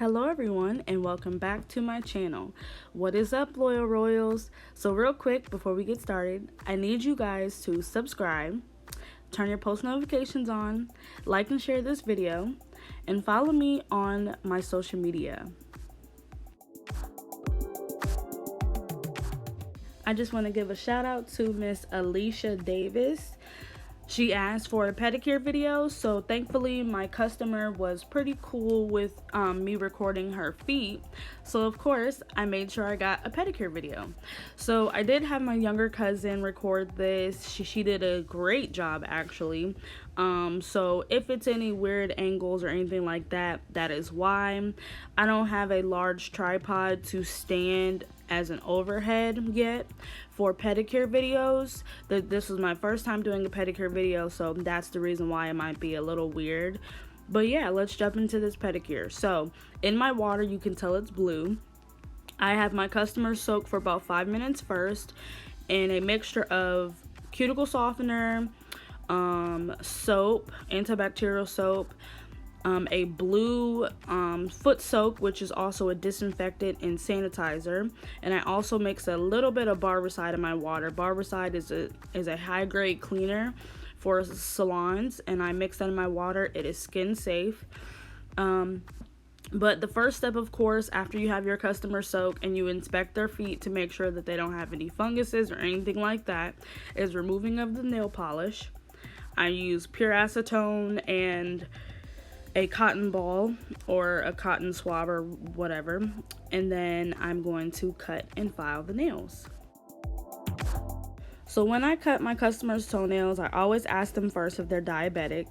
Hello everyone and welcome back to my channel. What is up, Loyal Royals? So real quick before we get started, I need you guys to subscribe, turn your post notifications on, like and share this video, and follow me on my social media. I just want to give a shout out to Miss Alicia Davis. She asked for a pedicure video, so thankfully my customer was pretty cool with me recording her feet. So of course I made sure I got a pedicure video. So I did have my younger cousin record this. She did a great job actually. So if it's any weird angles or anything like that, that is why. I don't have a large tripod to stand as an overhead yet for pedicure videos. This was my first time doing a pedicure video, so that's the reason why it might be a little weird. But yeah, let's jump into this pedicure. So in my water, you can tell it's blue. I have my customer soak for about 5 minutes first in a mixture of cuticle softener, soap, antibacterial soap, a blue foot soak, which is also a disinfectant and sanitizer, and I also mix a little bit of barbicide in my water. Barbicide is a high grade cleaner for salons, and I mix that in my water. It is skin safe. But the first step, of course, after you have your customer soak and you inspect their feet to make sure that they don't have any funguses or anything like that, is removing of the nail polish. I use pure acetone and a cotton ball or a cotton swab or whatever, and then I'm going to cut and file the nails. So when I cut my customers' toenails, I always ask them first if they're diabetic.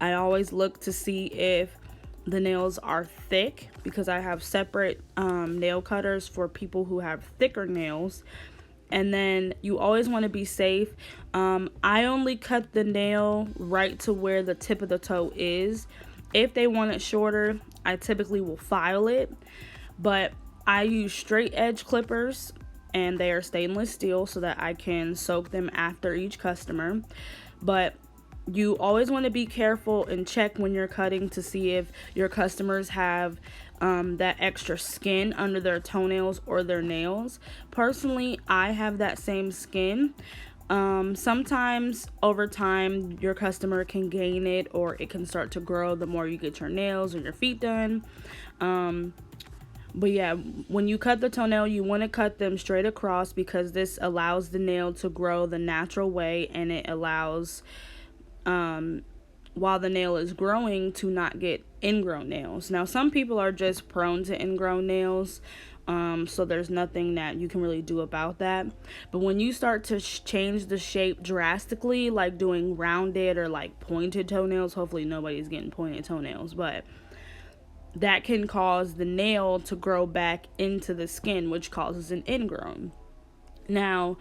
I always look to see if the nails are thick, because I have separate nail cutters for people who have thicker nails. And then you always want to be safe. I only cut the nail right to where the tip of the toe is. If they want it shorter, I typically will file it, but I use straight edge clippers, and they are stainless steel so that I can soak them after each customer. But you always want to be careful and check when you're cutting to see if your customers have that extra skin under their toenails or their nails. Personally, I have that same skin. Sometimes over time your customer can gain it, or it can start to grow the more you get your nails or your feet done. But yeah, when you cut the toenail, you want to cut them straight across, because this allows the nail to grow the natural way, and it allows while the nail is growing to not get ingrown nails. Now some people are just prone to ingrown nails, so there's nothing that you can really do about that. But when you start to change the shape drastically, like doing rounded or like pointed toenails, hopefully nobody's getting pointed toenails, but that can cause the nail to grow back into the skin, which causes an ingrown. Now,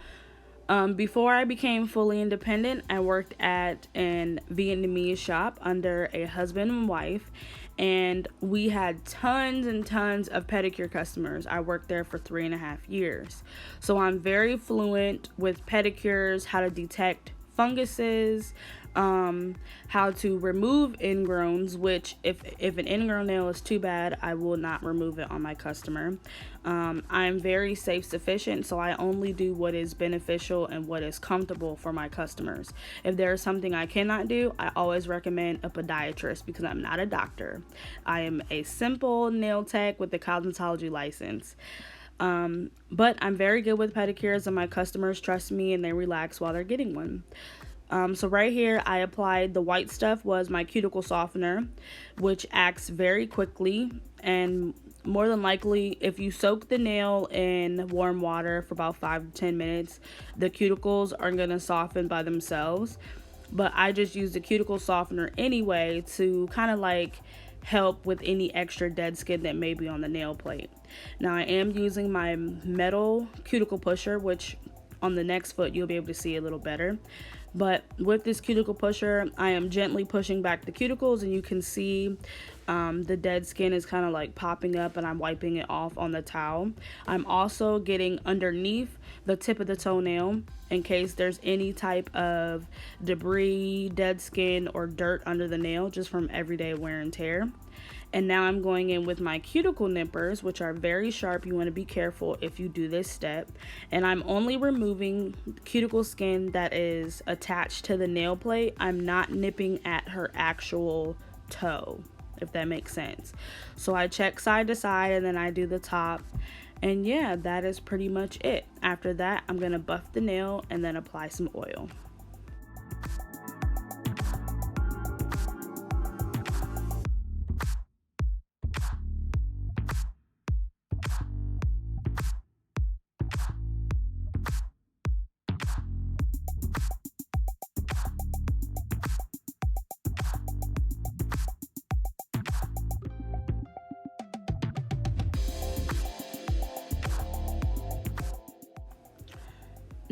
before I became fully independent, I worked at an Vietnamese shop under a husband and wife, and we had tons and tons of pedicure customers. I worked there for 3.5 years. So I'm very fluent with pedicures, how to detect funguses, how to remove ingrowns, which if an ingrown nail is too bad, I will not remove it on my customer. I'm very safe sufficient, so I only do what is beneficial and what is comfortable for my customers. If there is something I cannot do, I always recommend a podiatrist, because I'm not a doctor. I am a simple nail tech with a cosmetology license. But I'm very good with pedicures, and my customers trust me and they relax while they're getting one. So right here, I applied the white stuff, was my cuticle softener, which acts very quickly, and more than likely, if you soak the nail in warm water for about 5 to 10 minutes, the cuticles are going to soften by themselves. But I just use the cuticle softener anyway to kind of like help with any extra dead skin that may be on the nail plate. Now I am using my metal cuticle pusher, which on the next foot you'll be able to see a little better. But with this cuticle pusher, I am gently pushing back the cuticles, and you can see the dead skin is kind of like popping up, and I'm wiping it off on the towel. I'm also getting underneath the tip of the toenail in case there's any type of debris, dead skin, or dirt under the nail just from everyday wear and tear. And now I'm going in with my cuticle nippers, which are very sharp. You want to be careful if you do this step. And I'm only removing cuticle skin that is attached to the nail plate. I'm not nipping at her actual toe, if that makes sense. So I check side to side and then I do the top. And yeah, that is pretty much it. After that, I'm going to buff the nail and then apply some oil.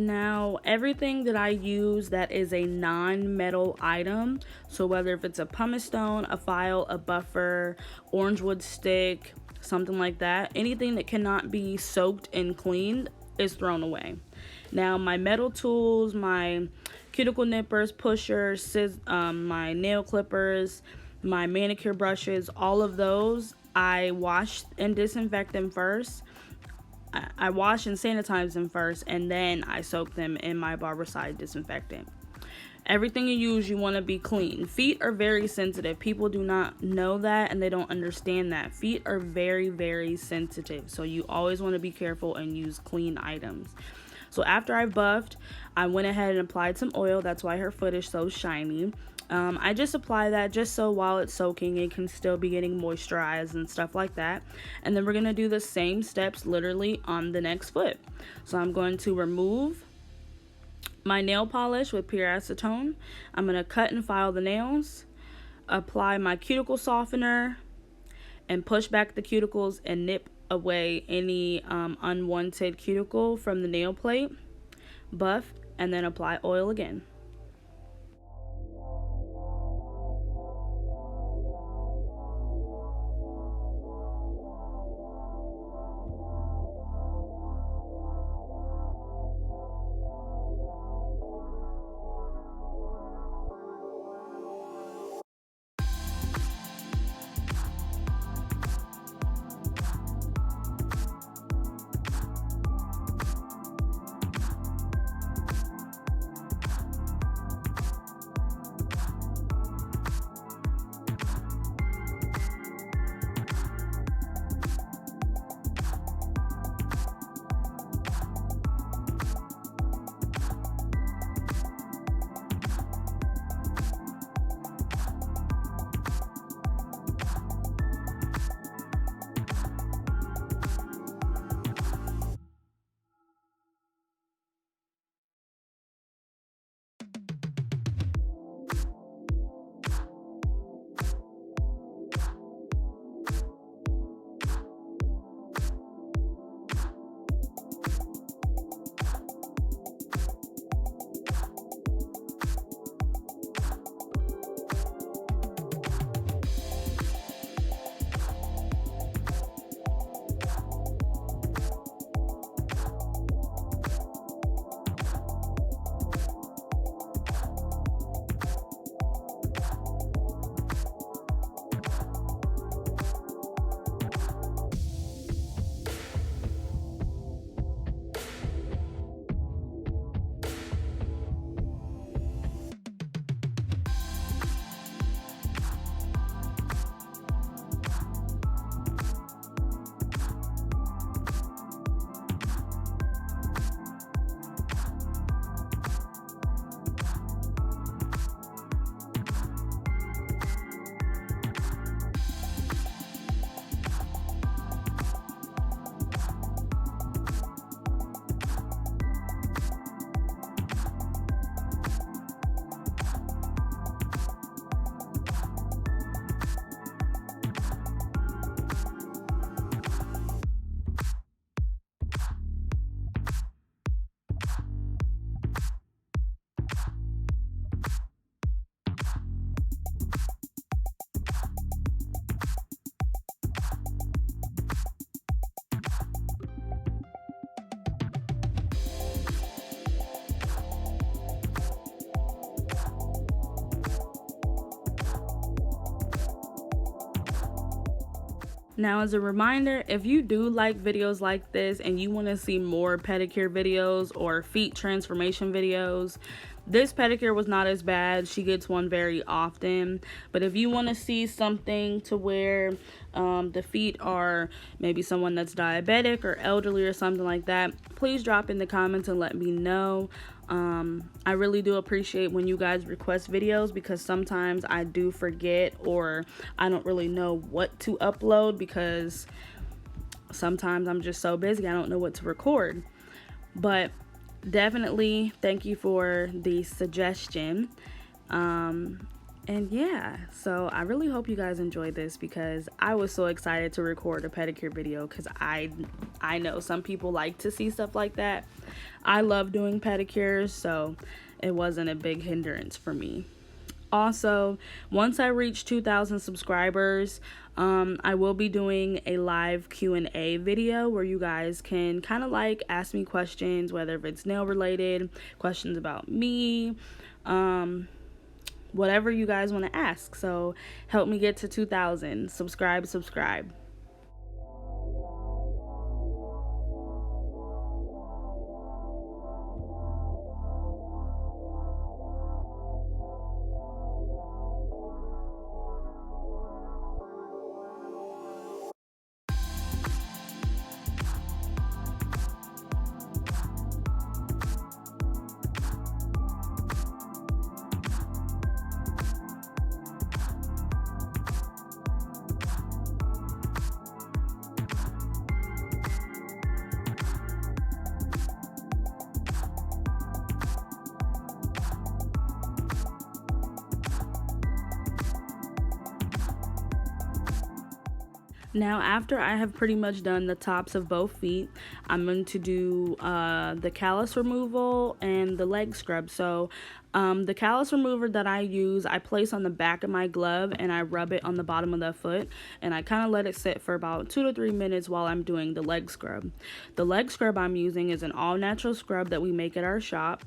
Now, everything that I use that is a non-metal item, so whether if it's a pumice stone, a file, a buffer, orange wood stick, something like that, anything that cannot be soaked and cleaned is thrown away. Now, my metal tools, my cuticle nippers, pushers, my nail clippers, my manicure brushes, all of those, I wash and disinfect them first. I wash and sanitize them first, and then I soak them in my Barbicide disinfectant. Everything you use, you want to be clean. Feet are very sensitive. People do not know that, and they don't understand that. Feet are very, very sensitive, so you always want to be careful and use clean items. So after I buffed, I went ahead and applied some oil. That's why her foot is so shiny. I just apply that just so while it's soaking, it can still be getting moisturized and stuff like that. And then we're going to do the same steps literally on the next foot. So I'm going to remove my nail polish with pure acetone. I'm going to cut and file the nails, apply my cuticle softener, and push back the cuticles and nip away any unwanted cuticle from the nail plate. Buff, and then apply oil again. Now, as a reminder, if you do like videos like this and you want to see more pedicure videos or feet transformation videos, this pedicure was not as bad. She gets one very often. But if you want to see something to where the feet are maybe someone that's diabetic or elderly or something like that, please drop in the comments and let me know. I really do appreciate when you guys request videos, because sometimes I do forget or I don't really know what to upload, because sometimes I'm just so busy I don't know what to record. But definitely thank you for the suggestion. And yeah, so I really hope you guys enjoyed this, because I was so excited to record a pedicure video, because I know some people like to see stuff like that. I love doing pedicures, so it wasn't a big hindrance for me. Also, once I reach 2,000 subscribers, I will be doing a live Q&A video where you guys can kind of like ask me questions, whether if it's nail related, questions about me, whatever you guys want to ask. So help me get to 2,000. Subscribe. Now, after I have pretty much done the tops of both feet, I'm going to do the callus removal and the leg scrub. So the callus remover that I use, I place on the back of my glove and I rub it on the bottom of the foot, and I kind of let it sit for about 2 to 3 minutes while I'm doing the leg scrub. The leg scrub I'm using is an all-natural scrub that we make at our shop.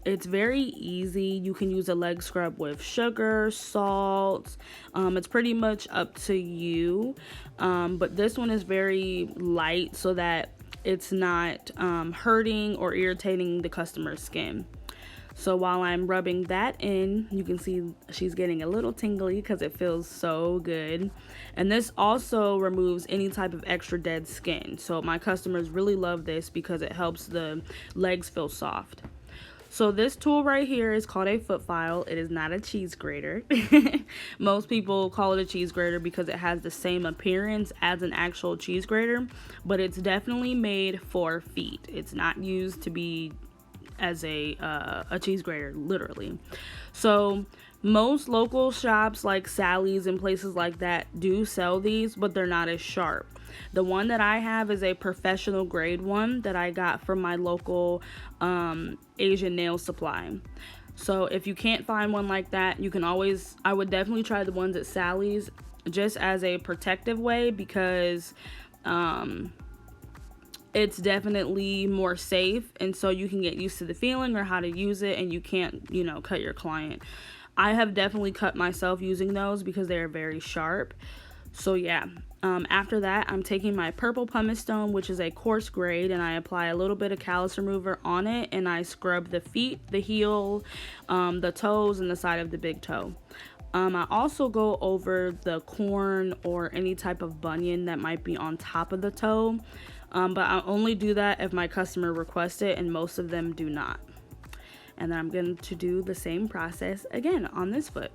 It's very easy. You can use a leg scrub with sugar, salt. It's pretty much up to you. But this one is very light so that it's not hurting or irritating the customer's skin. So while I'm rubbing that in, you can see she's getting a little tingly because it feels so good. And this also removes any type of extra dead skin. So my customers really love this because it helps the legs feel soft. So this tool right here is called a foot file. It is not a cheese grater. Most people call it a cheese grater because it has the same appearance as an actual cheese grater, but it's definitely made for feet. It's not used to be as a cheese grater, literally. So most local shops like Sally's and places like that do sell these, but they're not as sharp. The one that I have is a professional grade one that I got from my local Asian nail supply. So if you can't find one like that, you can always, I would definitely try the ones at Sally's just as a protective way, because it's definitely more safe, and so you can get used to the feeling or how to use it, and you can't, cut your client. I have definitely cut myself using those because they are very sharp. So yeah, after that, I'm taking my purple pumice stone, which is a coarse grade, and I apply a little bit of callus remover on it, and I scrub the feet, the heel, the toes, and the side of the big toe. I also go over the corn or any type of bunion that might be on top of the toe, but I only do that if my customer requests it, and most of them do not. And then I'm going to do the same process again on this foot.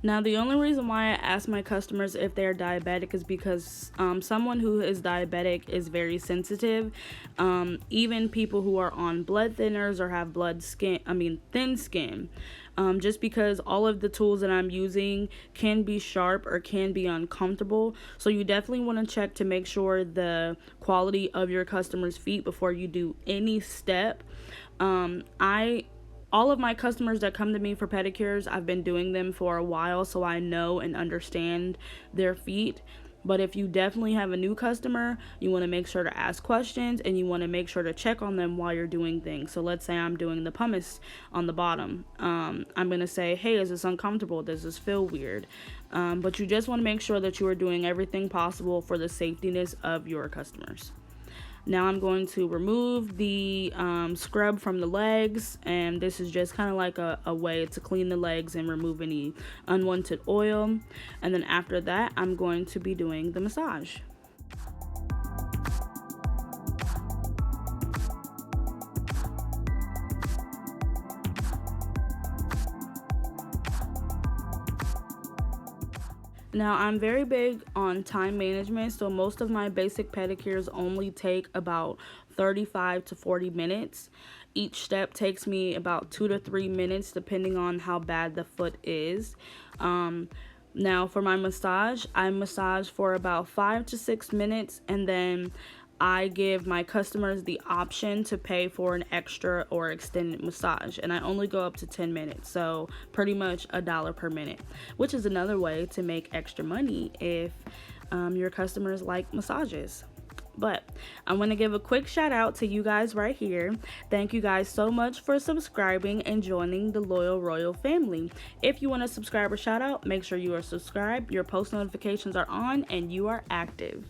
Now, the only reason why I ask my customers if they're diabetic is because someone who is diabetic is very sensitive. Even people who are on blood thinners or have thin skin. Just because all of the tools that I'm using can be sharp or can be uncomfortable. So you definitely want to check to make sure the quality of your customer's feet before you do any step. All of my customers that come to me for pedicures, I've been doing them for a while, so I know and understand their feet. But if you definitely have a new customer, you want to make sure to ask questions and you want to make sure to check on them while you're doing things. So let's say I'm doing the pumice on the bottom. I'm going to say, hey, is this uncomfortable? Does this feel weird? But you just want to make sure that you are doing everything possible for the safetyness of your customers. Now I'm going to remove the scrub from the legs, and this is just kind of like a way to clean the legs and remove any unwanted oil. And then after that, I'm going to be doing the massage. Now, I'm very big on time management, so most of my basic pedicures only take about 35 to 40 minutes. Each step takes me about 2 to 3 minutes, depending on how bad the foot is. Now, for my massage, I massage for about 5 to 6 minutes, and then I give my customers the option to pay for an extra or extended massage, and I only go up to 10 minutes, so pretty much $1 per minute, which is another way to make extra money if your customers like massages. But I want to give a quick shout out to you guys right here. Thank you guys so much for subscribing and joining the Loyal Royal family. If you want a subscriber shout out, make sure you are subscribed, your post notifications are on, and you are active.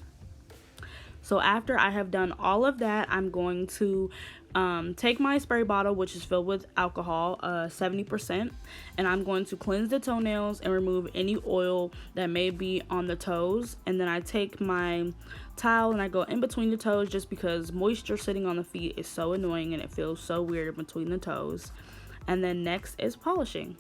So after I have done all of that, I'm going to take my spray bottle, which is filled with alcohol, 70%, and I'm going to cleanse the toenails and remove any oil that may be on the toes. And then I take my towel and I go in between the toes, just because moisture sitting on the feet is so annoying and it feels so weird between the toes. And then next is polishing.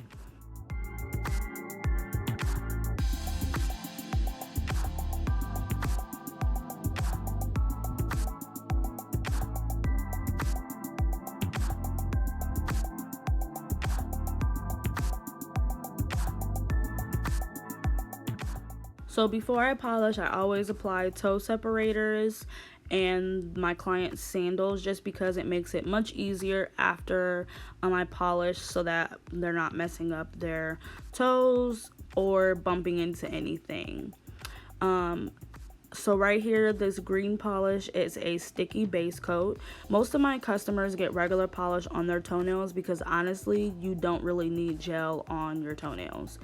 So before I polish, I always apply toe separators and my client's sandals, just because it makes it much easier after I polish, so that they're not messing up their toes or bumping into anything. So right here, this green polish is a sticky base coat. Most of my customers get regular polish on their toenails because honestly, you don't really need gel on your toenails.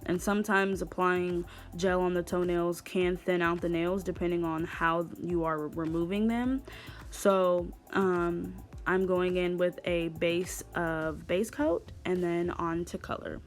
And sometimes applying gel on the toenails can thin out the nails depending on how you are removing them. So I'm going in with a base of base coat and then on to color.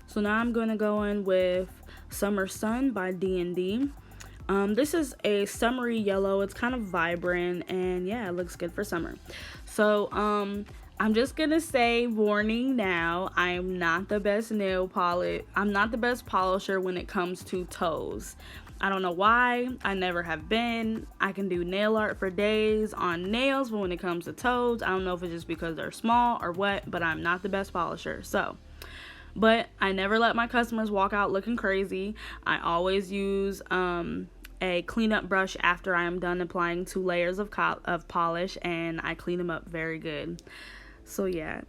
So now I'm going to go in with Summer Sun by D&D. This is a summery yellow. It's kind of vibrant, and yeah, it looks good for summer. So I'm just going to say, warning now, I am not the best I'm not the best polisher when it comes to toes. I don't know why. I never have been. I can do nail art for days on nails, but when it comes to toes, I don't know if it's just because they're small or what, but I'm not the best polisher. But I never let my customers walk out looking crazy. I always use a cleanup brush after I am done applying 2 layers of polish, and I clean them up very good. So yeah.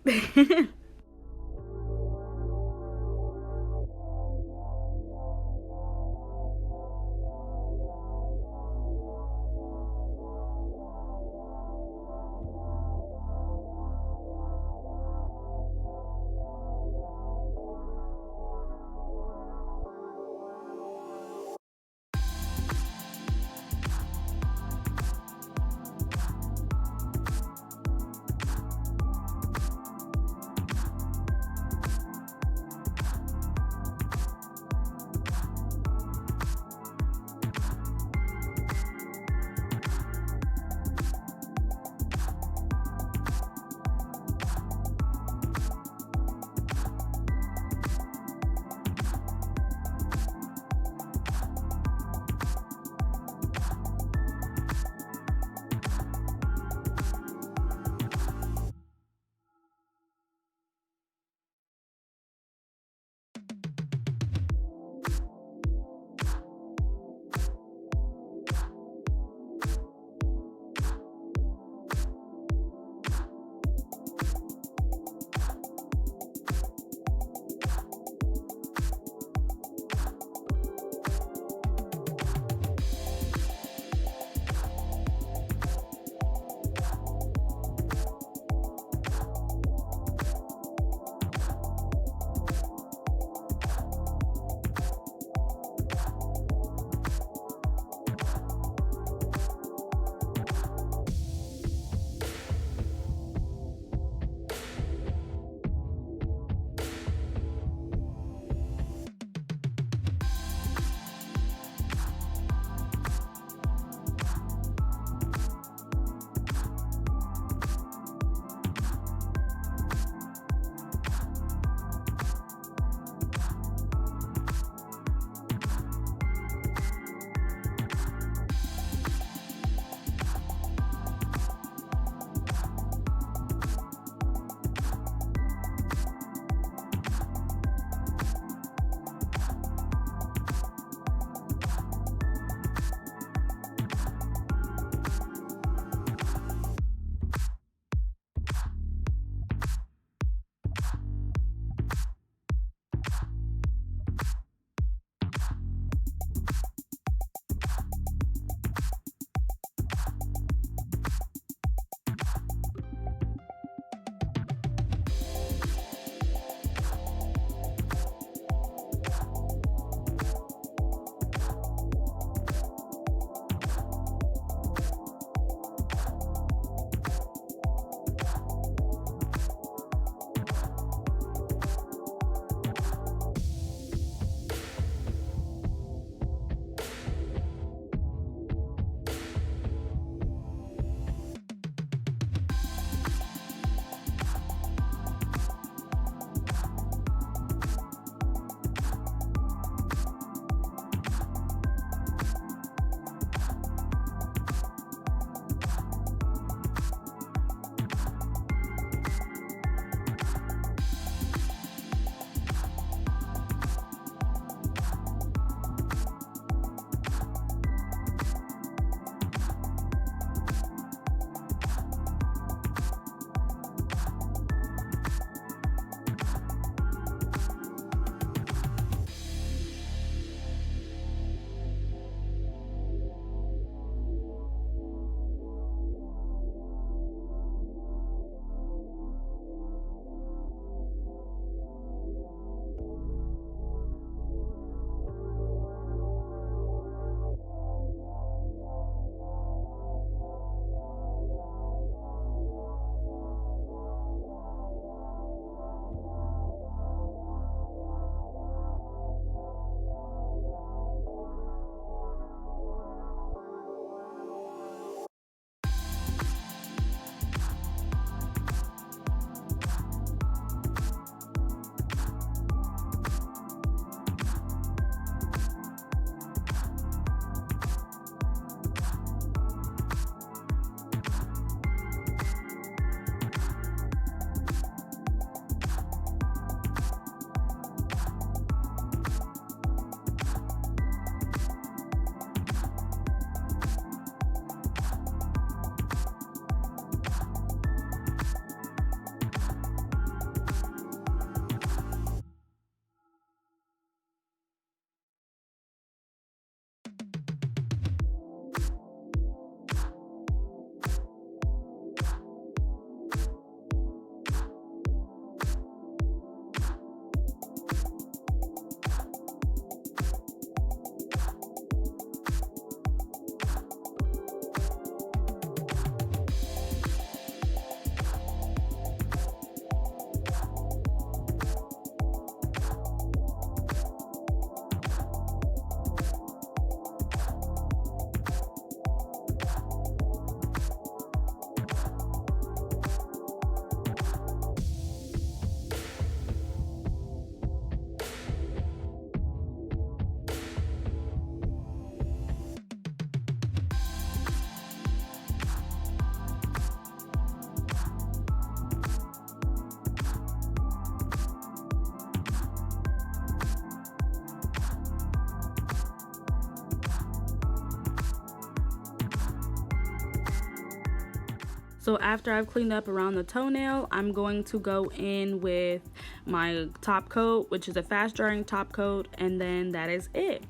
So after I've cleaned up around the toenail, I'm going to go in with my top coat, which is a fast drying top coat, and then that is it.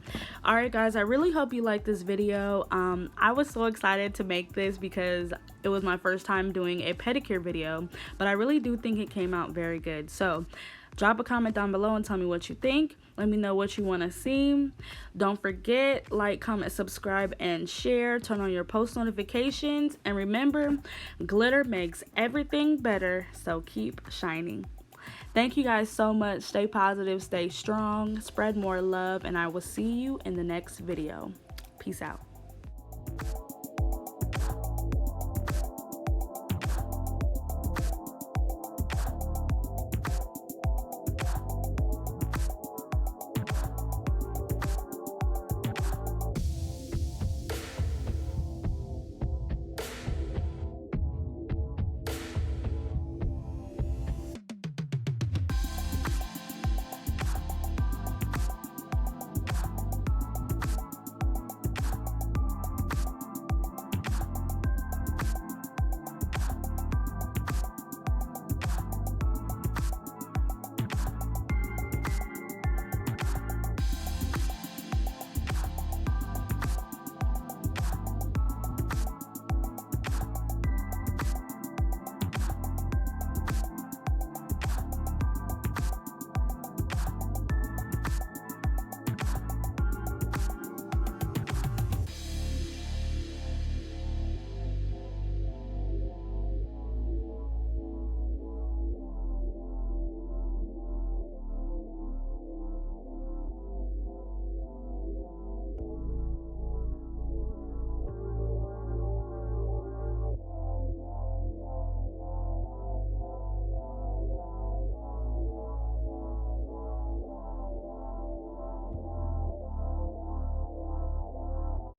Alright guys, I really hope you liked this video. I was so excited to make this because it was my first time doing a pedicure video, but I really do think it came out very good. So drop a comment down below and tell me what you think. Let me know what you want to see. Don't forget, like, comment, subscribe, and share. Turn on your post notifications. And remember, glitter makes everything better, so keep shining. Thank you guys so much. Stay positive, stay strong, spread more love, and I will see you in the next video. Peace out.